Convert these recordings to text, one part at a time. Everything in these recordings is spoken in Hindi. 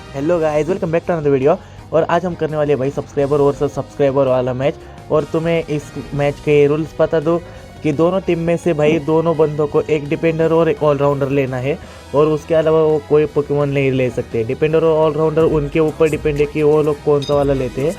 Hello guys, welcome back to another video. और आज हम करने वाले हैं भाई सब्सक्राइबर वर्सेस सब्सक्राइबर वाला मैच। और तुम्हें इस मैच के रूल्स बता दो कि दोनों टीम में से भाई दोनों बंदों को एक डिफेंडर और एक ऑलराउंडर लेना है, और उसके अलावा वो कोई पोकेमॉन नहीं ले सकते। डिफेंडर और ऑलराउंडर उनके ऊपर डिपेंड है कि वो लोग कौन सा वाला लेते हैं।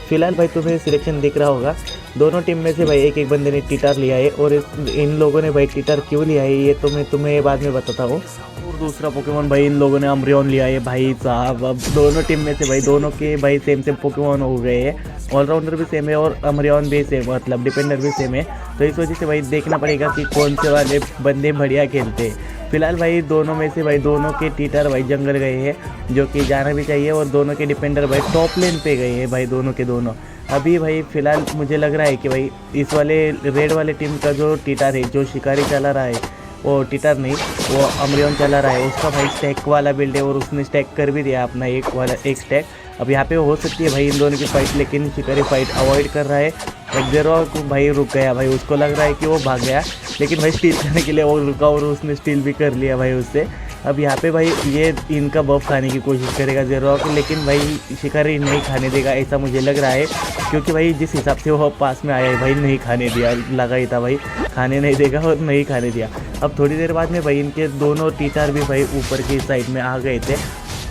फिलहाल भाई तुम्हें सिलेक्शन दिख रहा होगा, दोनों टीम में से भाई एक एक बंदे ने टीटार लिया है। और इन लोगों ने भाई टीटार क्यों लिया है ये तो मैं तुम्हें बाद में बताता हूँ। और दूसरा पोकेमॉन भाई इन लोगों ने अम्ब्रियन लिया है भाई साहब। अब दोनों टीम में से भाई दोनों के भाई सेम सेम पोकेमॉन हो गए हैं, ऑलराउंडर भी सेम है और अम्ब्रियन भी सेम, मतलब डिफेंडर भी सेम है। तो इस वजह से भाई देखना पड़ेगा कि कौन से वाले बंदे बढ़िया खेलते हैं। फिलहाल भाई दोनों में से भाई दोनों के टीटर भाई जंगल गए हैं, जो कि जाना भी चाहिए। और दोनों के डिफेंडर भाई टॉप लेन पे गए हैं भाई, दोनों के दोनों। अभी भाई फिलहाल मुझे लग रहा है कि भाई इस वाले रेड वाले टीम का जो टीटर है, जो शिकारी चला रहा है, वो टीटर नहीं, वो अम्ब्रियन चला रहा है, उसका भाई स्टैक वाला बिल्ड है और उसने स्टैक कर भी दिया अपना एक स्टैक। अब यहाँ पे हो सकती है भाई इन दोनों की फाइट, लेकिन शिकारी फाइट अवॉइड कर रहा है। एक्जेरो भाई रुक गया भाई, उसको लग रहा है कि वो भाग गया, लेकिन भाई स्टील करने के लिए वो रुका और उसने स्टील भी कर लिया भाई उससे। अब यहाँ पे भाई ये इनका बफ खाने की कोशिश करेगा जेरो, लेकिन भाई शिकारी नहीं खाने देगा ऐसा मुझे लग रहा है, क्योंकि भाई जिस हिसाब से वो पास में आया है भाई नहीं खाने दिया, लगा ही था भाई खाने नहीं देगा और नहीं खाने दिया। अब थोड़ी देर बाद में भाई इनके दोनों टीचर भी भाई ऊपर की साइड में आ गए थे।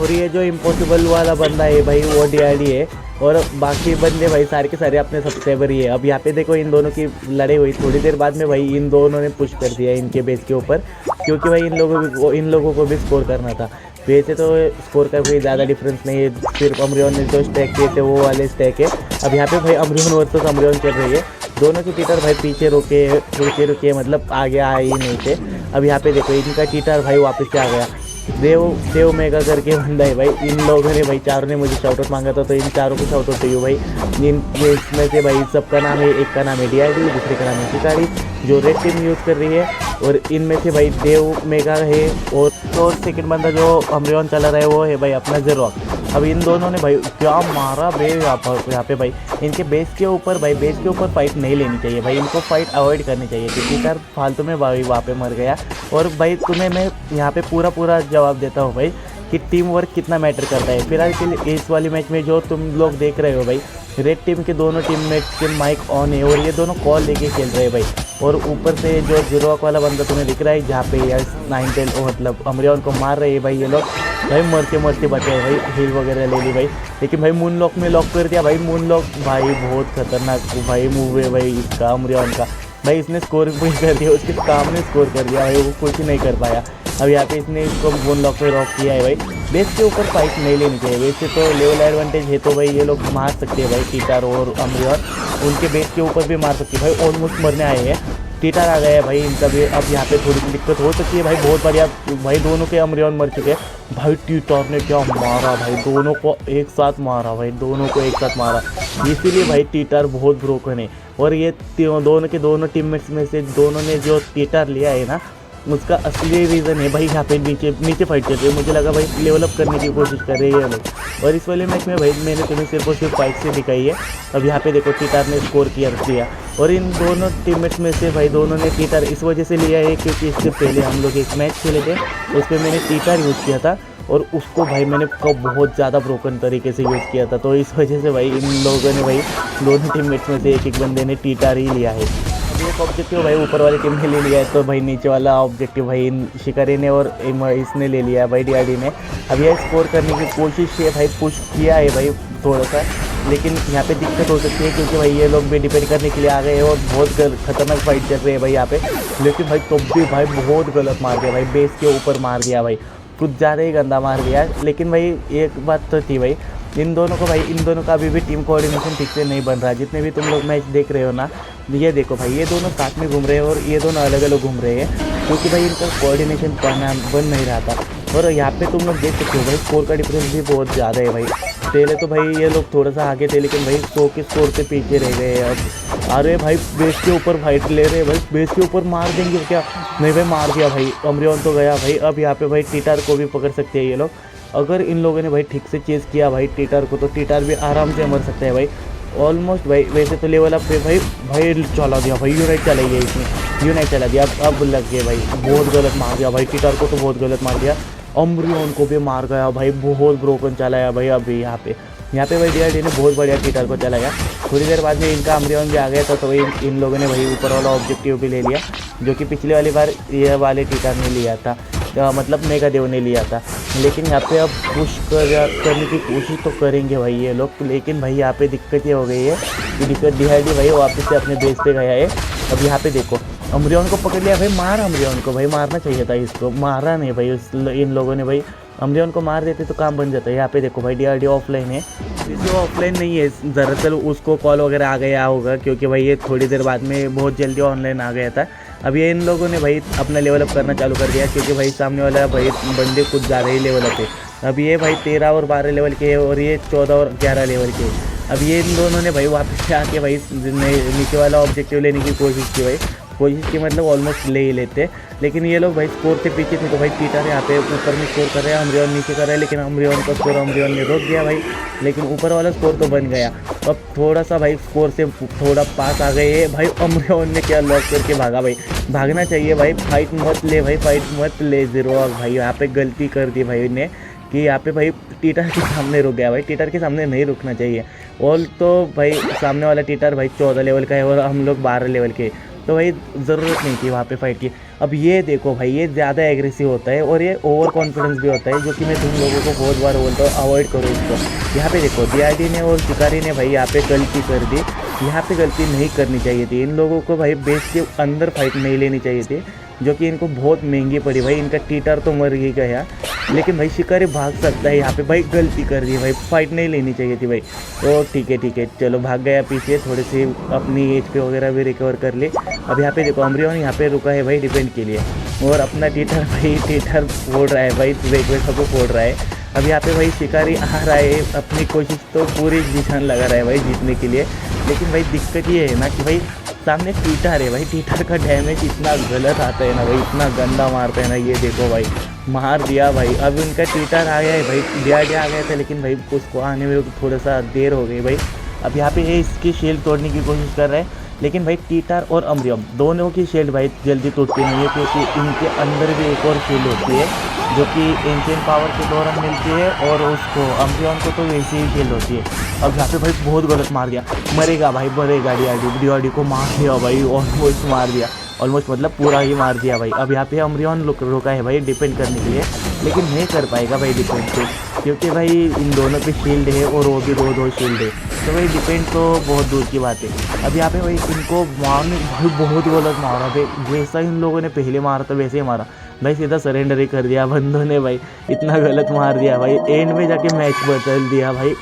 और ये जो इम्पॉसिबल वाला बंदा है भाई वो डीआरडी है, और बाकी बंदे भाई सारे के सारे अपने सब्सक्राइबर ही है। अब यहाँ पे देखो इन दोनों की लड़ाई हुई, थोड़ी देर बाद में भाई इन दोनों ने पुश कर दिया इनके बेस के ऊपर, क्योंकि भाई इन लोगों को भी स्कोर करना था। वैसे तो स्कोर का कोई ज़्यादा डिफरेंस नहीं है, सिर्फ अम्ब्रियन ने जो स्टैक किए थे वो वाले स्टैक है। अब यहाँ पे भाई अम्ब्रियन वर्सेस अम्ब्रियन चल रही है, दोनों के टीटर भाई पीछे रुके मतलब आगे आए ही नहीं थे। अब यहाँ पे देखो इनका टीटर भाई वापस से आ गया, देव मेगा करके बंदा है भाई। इन लोगों ने भाई चारों ने मुझे शाउट आउट मांगा था, तो इन चारों को शाउट आउट चाहिए भाई। इसमें से भाई सबका नाम है, एक का नाम है डीआरडी, दूसरे का नाम है शिकारी, जो रेड टीम यूज़ कर रही है। और इनमें से भाई देव मेगा है, और तो सेकंड बंदा जो अम्ब्रियन चला रहा है वो है भाई अपना जेरोक। अब इन दोनों ने भाई क्या मारा बे यहाँ पे भाई इनके बेस के ऊपर फाइट नहीं लेनी चाहिए भाई, इनको फाइट अवॉइड करनी चाहिए, क्योंकि यार फालतू में भाई वहाँ पे मर गया। और भाई तुम्हें मैं यहाँ पे पूरा जवाब देता हूँ भाई कि टीम वर्क कितना मैटर करता है। फिलहाल के लिए इस वाली मैच में जो तुम लोग देख रहे हो भाई, रेड टीम के दोनों टीममेट्स के माइक ऑन है और ये दोनों कॉल लेके खेल रहे हैं भाई। और ऊपर से जो जीरोक वाला बंदा तुम्हें दिख रहा है, जहाँ पे यार 9-10 मतलब अम्ब्रियन को मार रहे हैं भाई ये लोग, भाई मरते बचे भाई, हील वगैरह ले ली भाई, लेकिन भाई मून लॉक में लॉक कर दिया भाई। मून लॉक भाई बहुत खतरनाक भाई मूव है भाई इसका अम्ब्रियन का भाई, इसने स्कोर भी कर दिया, उसके सामने स्कोर कर दिया भाई, वो कुछ नहीं कर पाया। अब यहाँ पे इसने इसको मून लॉक पे रॉक किया है भाई। बेस के ऊपर फाइट नहीं लेनी चाहिए, वैसे तो लेवल एडवांटेज है तो भाई ये लोग मार सकते हैं भाई, टीटर और अम्ब्रियन उनके बेस के ऊपर भी मार सकते हैं भाई। ऑलमोस्ट मरने आए हैं, टीटर आ गया है भाई इनका भी। अब यहाँ पे थोड़ी सी दिक्कत हो सकती है भाई, बहुत बढ़िया भाई दोनों के अम्ब्रियन मर चुके हैं भाई। टीटर ने क्या मारा भाई, दोनों को एक साथ मारा भाई, दोनों को एक साथ मारा, इसीलिए भाई टीटर बहुत ब्रोकन है। और ये दोनों के दोनों टीममेट्स में से दोनों ने जो टीटर लिया है ना, उसका असली रीज़न है भाई यहाँ पे नीचे फाइट चल रही है। मुझे लगा भाई लेवल अप करने की कोशिश कर रही है लोग, और इस वाले मैच में भाई मैंने तुम्हें सिर्फ और सिर्फ फाइट से दिखाई है। अब यहाँ पे देखो टीटर ने स्कोर दिया, और इन दोनों टीममेट्स में से भाई दोनों ने टीटर इस वजह से लिया है क्योंकि इससे पहले हम लोग एक मैच खेले थे, उस पर मैंने टीटर यूज़ किया था, और उसको भाई मैंने बहुत ज़्यादा ब्रोकन तरीके से यूज़ किया था। तो इस वजह से भाई इन लोगों ने भाई दोनों टीममेट्स में से एक बंदे ने टीटर ही लिया है। अब एक ऑब्जेक्टिव भाई ऊपर वाली टीम ने ले लिया है, तो भाई नीचे वाला ऑब्जेक्टिव भाई शिकारी ने और इसने ले लिया है भाई डीआरडी ने। अब यह स्कोर करने की कोशिश है भाई, पुश किया है भाई थोड़ा सा, लेकिन यहाँ पे दिक्कत हो सकती है क्योंकि भाई ये लोग भी डिपेंड करने के लिए आ गए हैं और बहुत खतरनाक फाइट चल रही है भाई यहाँ पे। लेकिन भाई तो भी भाई बहुत गलत मार दिया भाई, बेस के ऊपर मार दिया भाई, कुछ ज़्यादा ही गंदा मार दिया। लेकिन भाई एक बात तो थी भाई, इन दोनों का अभी भी टीम कोऑर्डिनेशन ठीक से नहीं बन रहा। जितने भी तुम लोग मैच देख रहे हो ना, ये देखो भाई ये दोनों साथ में घूम रहे हैं और ये दोनों अलग अलग घूम रहे हैं, क्योंकि भाई इनका कोऑर्डिनेशन बन नहीं रहा था। और यहाँ पे तुम लोग देख सकते हो भाई स्कोर का डिफरेंस भी बहुत ज़्यादा है भाई। पहले तो भाई ये लोग थोड़ा सा आगे थे, लेकिन भाई 100 के स्कोर से पीछे रह गए हैं अब। अरे भाई बेस के ऊपर फाइट ले रहे हैं भाई, बेस के ऊपर मार देंगे क्या? नहीं भाई मार दिया भाई, अम्ब्रियन तो गया भाई। अब यहाँ पे भाई टीटर को भी पकड़ सकते हैं ये लोग, अगर इन लोगों ने भाई ठीक से चेज़ किया भाई टीटर को, तो टीटर भी आराम से मर सकते हैं भाई ऑलमोस्ट भाई। वैसे तो लेवल अप पे भाई चला दिया भाई, यूनाइट चला गया इसमें, यूनाइट चला दिया। अब लग गया भाई, बहुत गलत मार दिया भाई टीटर को, तो बहुत गलत मार दिया। अम्ब्रियोन को भी मार गया भाई, बहुत ब्रोकन चलाया भाई। अभी यहाँ पे भाई DRD ने बहुत बढ़िया टीटर को चलाया। थोड़ी देर बाद में इनका अम्ब्रियोन भी आ गया था, तो वही इन लोगों ने भाई ऊपर वाला ऑब्जेक्टिव भी ले लिया, जो कि पिछली वाली बार ये वाले टीटर ने लिया था, मतलब मेगादेव ने लिया था। लेकिन यहाँ पे अब पुश करने की कोशिश तो करेंगे भाई ये लोग, लेकिन भाई यहाँ पे दिक्कत ये हो गई है कि DRD भाई वापस से अपने बेस पे गया है। अब यहाँ पे देखो अम्ब्रियोन को पकड़ लिया भाई, मार अम्ब्रियोन को भाई, मारना चाहिए था इसको, मारा नहीं भाई इन लोगों ने भाई। अम्ब्रियोन को मार देते तो काम बन जाता है। यहाँ पे देखो भाई DRD ऑफलाइन है, जो ऑफलाइन नहीं है दरअसल उसको कॉल वगैरह आ गया होगा, क्योंकि भाई ये थोड़ी देर बाद में बहुत जल्दी ऑनलाइन आ गया था। अब ये इन लोगों ने भाई अपना लेवल अप करना चालू कर दिया, क्योंकि भाई सामने वाला भाई बंदे कुछ ज़्यादा ही लेवल अप है। अब ये भाई 13 और 12 लेवल के और ये 14 और 11 लेवल के। अब ये इन दोनों ने भाई वापस से आके भाई नीचे वाला ऑब्जेक्टिव लेने की कोशिश की मतलब ऑलमोस्ट ले ही लेते, लेकिन ये लोग भाई स्कोर से पीछे थे। तो भाई टीटर यहाँ पे ऊपर में स्कोर कर रहे हैं, अम्ब्रियोन नीचे कर रहा है, लेकिन अम्ब्रियोन का स्कोर अम्ब्रियोन ने रोक दिया भाई, लेकिन ऊपर वाला स्कोर तो बन गया। अब थोड़ा सा भाई स्कोर से थोड़ा पास आ गए भाई। अम्ब्रियोन ने क्या लॉक करके भागा भाई, भागना चाहिए भाई, फाइट मत ले भाई, फाइट मत ले। 0 और भाई यहाँ पे गलती कर दी भाई ने कि यहाँ पे भाई टीटर के सामने रुक गया भाई, टीटर के सामने नहीं रुकना चाहिए। और तो भाई सामने वाला टीटर भाई 14 लेवल का है और हम लोग 12 लेवल के, तो भाई ज़रूरत नहीं थी वहाँ पे फाइट की। अब ये देखो भाई ये ज़्यादा एग्रेसिव होता है और ये ओवर कॉन्फिडेंस भी होता है, जो कि मैं तुम लोगों को बहुत बार बोलता हूँ अवॉइड करो इसको। यहाँ पे देखो DRD ने और शिकारी ने भाई यहाँ पे गलती कर दी, यहाँ पे गलती नहीं करनी चाहिए थी। इन लोगों को भाई बेस के अंदर फाइट नहीं लेनी चाहिए थी, जो कि इनको बहुत महंगी पड़ी भाई। इनका टीटर तो मर ही गया, लेकिन भाई शिकारी भाग सकता है। यहाँ पे भाई गलती कर दी भाई, फाइट नहीं लेनी चाहिए थी भाई। तो ठीक है चलो, भाग गया पीछे, थोड़ी सी अपनी HP वगैरह भी रिकवर कर ली। अब यहाँ पे देखो अम्ब्रियोन यहाँ पे रुका है भाई डिफेंड के लिए, और अपना टीटर फोड़ रहा है भाई, सबको फोड़ रहा है। अब यहाँ पे भाई शिकारी आ रहा है, अपनी कोशिश तो पूरी जान लगा रहा है भाई जीतने के लिए, लेकिन भाई दिक्कत ये है ना कि भाई सामने टीटर है भाई, टीटर का डैमेज इतना गलत आता है ना भाई, इतना गंदा मारता है ना। ये देखो भाई मार दिया भाई। अब इनका टीटर आ गया है भाई, DRD आ गया था, लेकिन भाई उसको आने में थोड़ा सा देर हो गई भाई। अब यहाँ पे ये इसकी शील्ड तोड़ने की कोशिश कर रहे हैं, लेकिन भाई टीटर और अम्ब्रियोन दोनों की शील्ड भाई जल्दी टूटती नहीं है, क्योंकि इनके अंदर भी एक और शील्ड होती है, जो कि एंशिएंट पावर के दौरान मिलती है, और उसको अम्ब्रियोन को तो वैसे ही शील्ड होती है। अब यहाँ पे भाई बहुत गलत मार दिया, मरेगा भाई, मरेगा। DRD को मार दिया भाई, ऑलमोस्ट मार दिया, ऑलमोस्ट मतलब पूरा ही मार दिया भाई। अब यहाँ पे अम्ब्रियोन रुका है भाई डिपेंड करने के लिए, लेकिन नहीं कर पाएगा भाई डिपेंड पे, क्योंकि भाई इन दोनों पे शील्ड है और वो भी दो शील्ड है, तो भाई डिपेंड तो बहुत दूर की बात है। अब यहाँ पे भाई इनको मारने भाई बहुत गलत मारा भाई, जैसा इन लोगों ने पहले मारा था वैसे ही मारा भाई, सीधा सरेंडर ही कर दिया बंदों ने भाई, इतना गलत मार दिया भाई। एंड में जाके मैच बदल दिया भाई।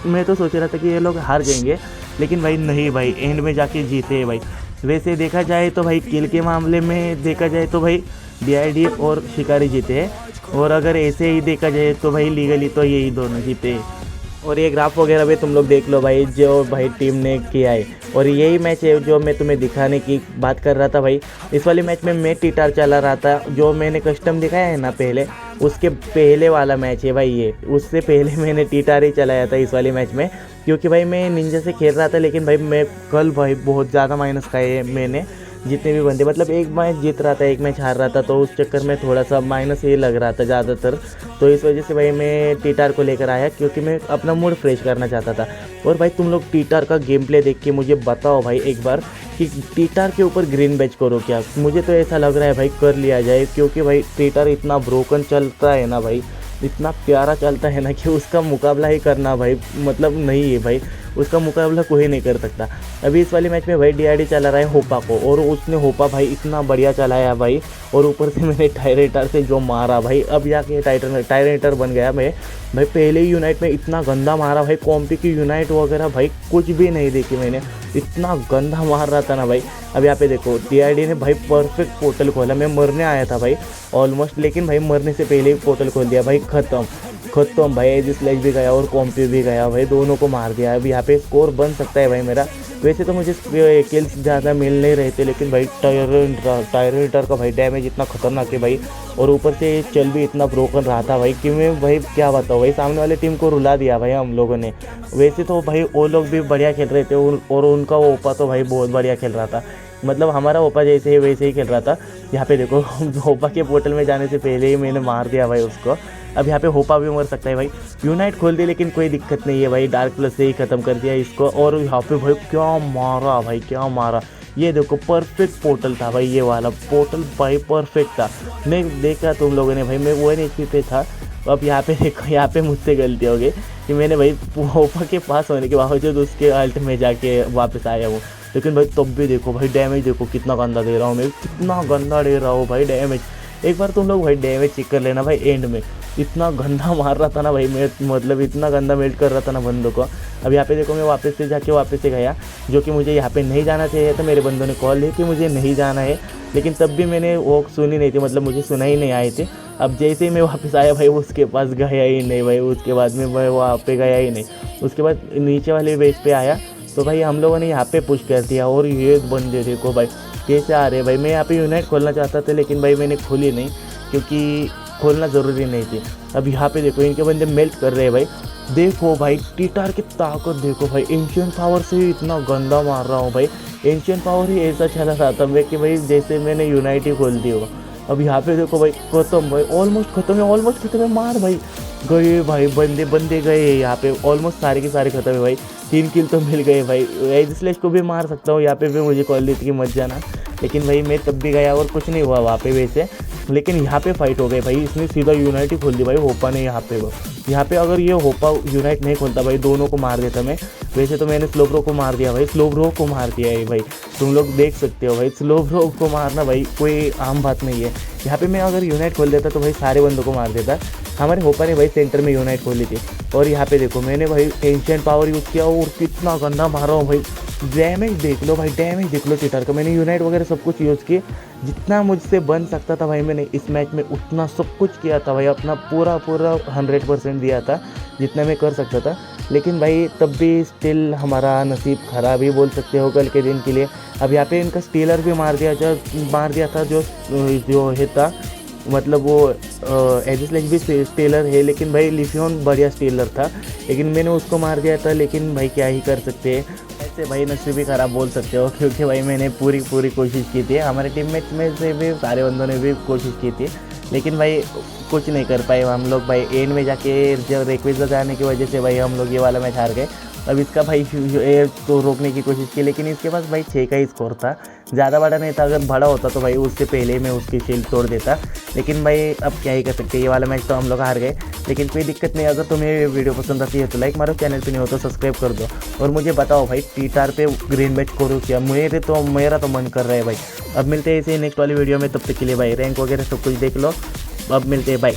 मैं तो सोच रहा था कि ये लोग हार जाएंगे, लेकिन भाई नहीं भाई, एंड में जाके जीते भाई। वैसे देखा जाए तो भाई किल के मामले में देखा जाए तो भाई DRD और शिकारी जीते हैं, और अगर ऐसे ही देखा जाए तो भाई लीगली तो यही दोनों जीते हैं। और ये ग्राफ वगैरह भी तुम लोग देख लो भाई, जो भाई टीम ने किया है। और यही मैच है जो मैं तुम्हें दिखाने की बात कर रहा था भाई। इस वाले मैच में मैं टीटर चला रहा था, जो मैंने कस्टम दिखाया है ना पहले, उसके पहले वाला मैच है भाई ये। उससे पहले मैंने टीटर ही चलाया था इस वाले मैच में, क्योंकि भाई मैं निंजा से खेल रहा था, लेकिन भाई मैं कल भाई बहुत ज़्यादा माइनस खाए मैंने, जितने भी बंदे, मतलब एक मैच जीत रहा था एक मैच हार रहा था, तो उस चक्कर में थोड़ा सा माइनस ही लग रहा था ज़्यादातर। तो इस वजह से भाई मैं टीटर को लेकर आया, क्योंकि मैं अपना मूड फ्रेश करना चाहता था। और भाई तुम लोग टीटर का गेम प्ले देख के मुझे बताओ भाई एक बार कि टीटर के ऊपर ग्रीन बैच करो क्या। मुझे तो ऐसा लग रहा है भाई कर लिया जाए, क्योंकि भाई टीटर इतना ब्रोकन चलता है ना भाई, इतना प्यारा चलता है ना कि उसका मुकाबला ही करना भाई मतलब नहीं है भाई, उसका मुकाबला कोई नहीं कर सकता। अभी इस वाले मैच में भाई DRD चला रहा है होपा को, और उसने होपा भाई इतना बढ़िया चलाया भाई, और ऊपर से मैंने टायरेटर से जो मारा भाई, अब जाके टायरेटर बन गया मैं भाई। पहले ही यूनाइट में इतना गंदा मारा भाई, कॉम्पी की यूनाइट वगैरह भाई कुछ भी नहीं देखी मैंने, इतना गंदा मार रहा था ना भाई। अब यहाँ पे देखो DRD ने भाई परफेक्ट पोर्टल खोला, मैं मरने आया था भाई ऑलमोस्ट, लेकिन भाई मरने से पहले ही पोर्टल खोल दिया भाई, खत्म भाई। एज स्लैश भी गया और कॉम्पी भी गया भाई, दोनों को मार दिया। अब यहाँ पे स्कोर बन सकता है भाई मेरा। वैसे तो मुझे किल्स ज़्यादा मिल नहीं रहे थे, लेकिन भाई टायरेटर का भाई डैमेज इतना खतरनाक है भाई, और ऊपर से चल भी इतना ब्रोकन रहा था भाई कि मैं भाई क्या बताऊँ भाई, सामने वाली टीम को रुला दिया भाई हम लोगों ने। वैसे तो भाई वो लोग भी बढ़िया खेल रहे थे, और उनका ओपा तो भाई बहुत बढ़िया खेल रहा था, मतलब हमारा ओपा जैसे ही वैसे ही खेल रहा था। यहाँ पे देखो होपा के पोर्टल में जाने से पहले ही मैंने मार दिया भाई उसको। अब यहाँ पे होपा भी मर सकता है भाई। यूनाइट खोल दी लेकिन कोई दिक्कत नहीं है भाई, डार्क प्लस से ही ख़त्म कर दिया इसको। और यहाँ पे भाई क्या मारा भाई, क्या मारा। ये देखो परफेक्ट पोर्टल था भाई, ये वाला पोर्टल भाई परफेक्ट था। नहीं देखा तुम लोगों ने भाई, मैं 1 HP पे था। अब यहाँ पे देखो, यहाँ पे मुझसे गलती हो गई कि मैंने भाई होपा के पास होने के बावजूद उसके अल्ट में जाके वापस आया हूँ। लेकिन भाई तब भी देखो भाई डैमेज देखो कितना गंदा दे रहा हूँ मैं, कितना गंदा दे रहा हूँ भाई डैमेज। एक बार तुम लोग भाई डैमेज चेक कर लेना भाई, एंड में इतना गंदा मार रहा था ना भाई मैं, मतलब इतना गंदा मेल्ट कर रहा था ना बंदों को। अब यहाँ पे देखो मैं वापस से गया, जो कि मुझे यहाँ पे नहीं जाना चाहिए था। मेरे बंदों ने कॉल दी कि मुझे नहीं जाना है, लेकिन तब भी मैंने वो सुनी नहीं थी, मतलब मुझे सुना ही नहीं आए थे। अब जैसे ही मैं वापस आया भाई उसके पास गया ही नहीं भाई, उसके बाद में मैं वहाँ पे गया ही नहीं। उसके बाद नीचे वाले बेस पे आया तो भाई हम लोगों ने यहाँ पे पुश कर दिया। और ये बंदे देखो भाई कैसे आ रहे हैं भाई। मैं यहाँ पे यूनाइट खोलना चाहता था लेकिन भाई मैंने खोली नहीं, क्योंकि खोलना ज़रूरी नहीं थी। अब यहाँ पे देखो इनके बंदे मेल्ट कर रहे हैं भाई। देखो भाई टीटार की ताकत देखो भाई, एंशिएंट पावर से ही इतना गंदा मार रहा हूँ भाई। एंशिएंट पावर ही ऐसा चला रहा था मैं कि भाई जैसे मैंने यूनाइट ही खोल दी हो। अब यहाँ पे देखो भाई खत्म भाई, ऑलमोस्ट खत्म है, मार भाई। गए भाई बंदे गए यहाँ पे, ऑलमोस्ट सारे के सारे खत्म है भाई। 3 किल तो मिल गए भाई। एजिस्लेश को भी मार सकता हूँ, यहाँ पे भी मुझे कॉल दी थी कि मत जाना, लेकिन भाई मैं तब भी गया और कुछ नहीं हुआ वहाँ पे वैसे। लेकिन यहाँ पे फाइट हो गई भाई, इसने सीधा यूनाइट ही खोल दी भाई होपा ने। यहाँ पे अगर ये होपा यूनाइट नहीं खोलता भाई, दोनों को मार देता मैं। वैसे तो मैंने स्लोब्रो को मार दिया भाई, स्लोब्रो को मार दिया है भाई, तुम लोग देख सकते हो भाई। स्लोब्रो को मारना भाई कोई आम बात नहीं है। यहाँ पे मैं अगर यूनाइट खोल देता तो भाई सारे बंदों को मार देता। हमारे होपा ने भाई सेंटर में यूनाइट खोली थी। और यहाँ पे देखो मैंने भाई एंशिएंट पावर यूज़ किया और कितना गंदा मार रहा हूँ भाई। डैमेज देख लो भाई, डैमेज देख लो टीटर का। मैंने यूनाइट वगैरह सब कुछ यूज़ किए, जितना मुझसे बन सकता था भाई मैंने इस मैच में उतना सब कुछ किया था भाई। अपना पूरा 100% दिया था जितना मैं कर सकता था। लेकिन भाई तब भी स्टिल हमारा नसीब ख़राब ही बोल सकते हो कल के दिन के लिए। अब यहाँ पे इनका स्टीलर भी मार दिया था जो है था, मतलब वो एजिस्लेश भी स्टीलर है, लेकिन भाई लिफियन बढ़िया स्टीलर था, लेकिन मैंने उसको मार दिया था। लेकिन भाई क्या ही कर सकते हैं, ऐसे भाई नसीब भी ख़राब बोल सकते हो, क्योंकि भाई मैंने पूरी कोशिश की थी। हमारे टीममेट्स में से भी सारे बंदों ने भी कोशिश की थी, लेकिन भाई कुछ नहीं कर पाए हम लोग भाई। एंड में जाके जब रिक्वेस्ट जाने की वजह से भाई हम लोग ये वाला मैच हार गए। अब इसका भाई तो रोकने की कोशिश की, लेकिन इसके पास भाई 6 का ही स्कोर था, ज़्यादा बड़ा नहीं था। अगर बड़ा होता तो भाई उससे पहले ही मैं उसकी शील्ड तोड़ देता। लेकिन भाई अब क्या ही कर सकते, ये वाला मैच तो हम लोग हार गए। लेकिन कोई दिक्कत नहीं, अगर तुम्हें ये वीडियो पसंद आती है तो लाइक मारो, चैनल पे नहीं हो तो सब्सक्राइब कर दो। और मुझे बताओ भाई टीटार पे ग्रीन मैच करो क्या, मेरा तो मन कर रहा है भाई। अब मिलते हैं इसे नेक्स्ट वाली वीडियो में, तब तक के लिए भाई रैंक वगैरह सब कुछ देख लो। अब मिलते हैं, बाय।